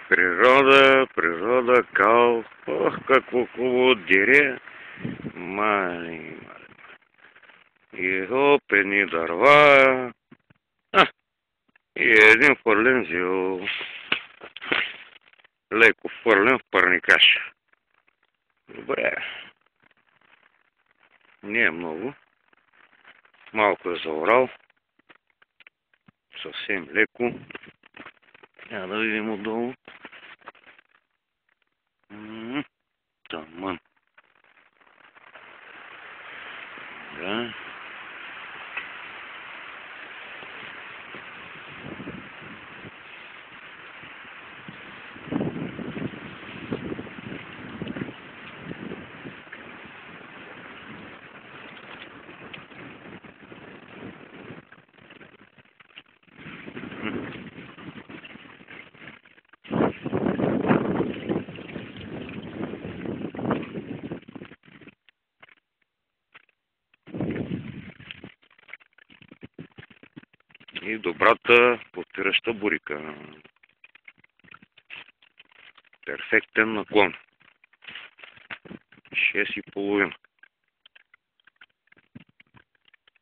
Природа, природа, кал. Ох, какво хубаво дере. Мали. И опени дърва. И един фърлен зил. Леко фърлен в парникаш. Добре. Не е много. Малко е заорал. Съвсем леко. Да видим отдолу. Таман. Да. И добрата подпираща бурика. Перфектен наклон. 6,5.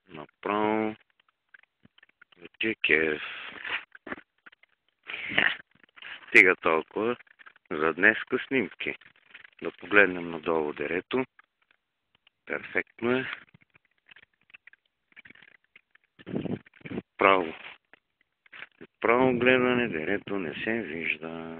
Направо за ти кеф. Стига толкова за днеска снимки. Да погледнем надолу дерето. Перфектно е. Право гледане, дерето не се вижда.